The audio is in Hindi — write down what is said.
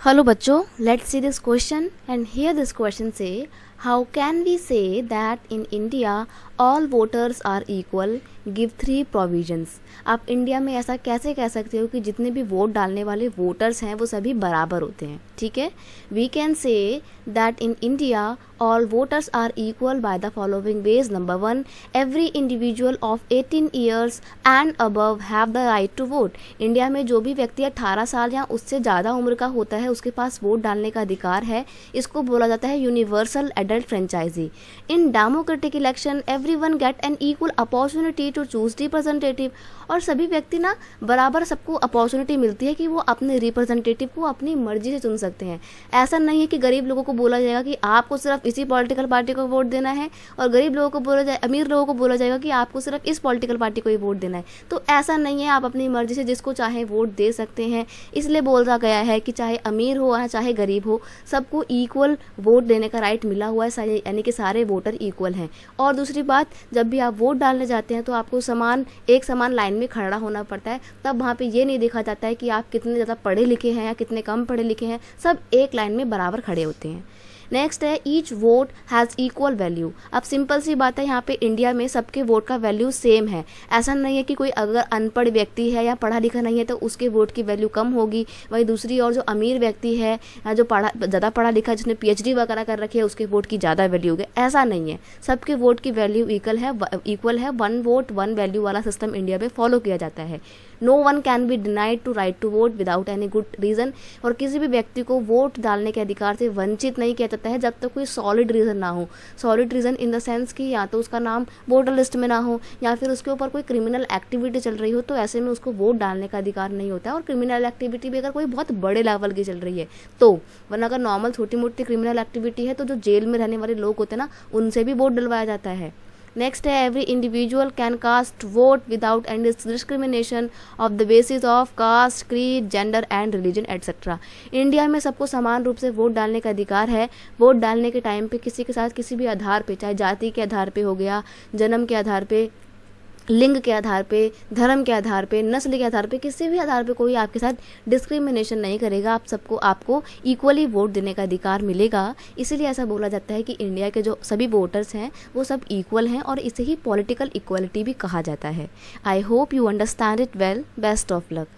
Hello बच्चों, let's see this question and here this question say how can we say that in India all voters are equal, give 3 provisions। आप इंडिया में ऐसा कैसे कह सकते हो कि जितने भी वोट डालने वाले वोटर्स हैं वो सभी बराबर होते हैं। ठीक है, we can say that in India all voters are equal by the following ways। Number 1, every individual of 18 years and above have the right to vote। India में जो भी व्यक्ति 18 साल या उससे ज़्यादा उम्र का होता है उसके पास वोट डालने का अधिकार है। इसको बोला जाता है universal adult franchise. In democratic election everyone get an equal opportunity to choose representative. और सभी व्यक्ति ना बराबर सबको अपॉर्चुनिटी मिलती है कि वो अपने रिप्रेजेंटेटिव को अपनी मर्जी से चुन सकते हैं। ऐसा नहीं है कि गरीब लोगों को बोला जाएगा कि आपको सिर्फ इसी पॉलिटिकल पार्टी को वोट देना है और गरीब लोगों को बोला जाए, अमीर लोगों को बोला जाएगा कि आपको सिर्फ इस पॉलिटिकल पार्टी को ही वोट देना है। तो ऐसा नहीं है, आप अपनी मर्जी से जिसको चाहे वोट दे सकते हैं। इसलिए बोला गया है कि चाहे अमीर हो या चाहे गरीब हो, सबको इक्वल वोट देने का राइट मिला हुआ है, यानी कि सारे वोटर इक्वल हैं। और दूसरी बात, जब भी आप वोट डालने जाते हैं तो आपको एक समान लाइन में खड़ा होना पड़ता है। तब वहाँ पे ये नहीं देखा जाता है कि आप कितने ज़्यादा पढ़े लिखे हैं या कितने कम पढ़े लिखे हैं, सब एक लाइन में बराबर खड़े होते हैं। नेक्स्ट है each vote has equal value. अब सिंपल सी बात है, यहाँ पे इंडिया में सबके वोट का वैल्यू सेम है। ऐसा नहीं है कि कोई अगर अनपढ़ व्यक्ति है या पढ़ा लिखा नहीं है तो उसके वोट की वैल्यू कम होगी, वहीं दूसरी और जो अमीर व्यक्ति है या जो ज़्यादा पढ़ा लिखा जिसने PhD वगैरह कर रखी है उसके वोट की ज़्यादा वैल्यू होगी। ऐसा नहीं है, सबके वोट की वैल्यू इक्वल है। 1 वोट 1 वैल्यू वाला सिस्टम इंडिया में फॉलो किया जाता है। No one can be denied to right to vote without any good reason. और किसी भी व्यक्ति को वोट डालने के अधिकार से वंचित नहीं किया जाता है जब तक कोई सॉलिड रीज़न ना हो। Solid reason in the sense कि या तो उसका नाम वोटर लिस्ट में ना हो या फिर उसके ऊपर कोई क्रिमिनल एक्टिविटी चल रही हो, तो ऐसे में उसको वोट डालने का अधिकार नहीं होता है। और क्रिमिनल एक्टिविटी भी अगर कोई बहुत बड़े लेवल की चल रही है तो, वरना अगर नॉर्मल छोटी मोटी क्रिमिनल एक्टिविटी है तो जो जेल में रहने वाले लोग होते हैं ना, उनसे भी वोट डलवाया जाता है। नेक्स्ट है every individual can cast vote without any discrimination of the basis of caste, creed, gender and religion etcetera. India में सबको समान रूप से वोट डालने का अधिकार है। वोट डालने के टाइम पे किसी के साथ किसी भी आधार पे, चाहे जाति के आधार पे हो गया, जन्म के आधार पे, लिंग के आधार पे, धर्म के आधार पे, नस्ल के आधार पे, किसी भी आधार पे कोई आपके साथ डिस्क्रिमिनेशन नहीं करेगा। आपको इक्वली वोट देने का अधिकार मिलेगा। इसीलिए ऐसा बोला जाता है कि इंडिया के जो सभी वोटर्स हैं वो सब इक्वल हैं और इसे ही पॉलिटिकल इक्वलिटी भी कहा जाता है। I hope you understand it well. Best of luck.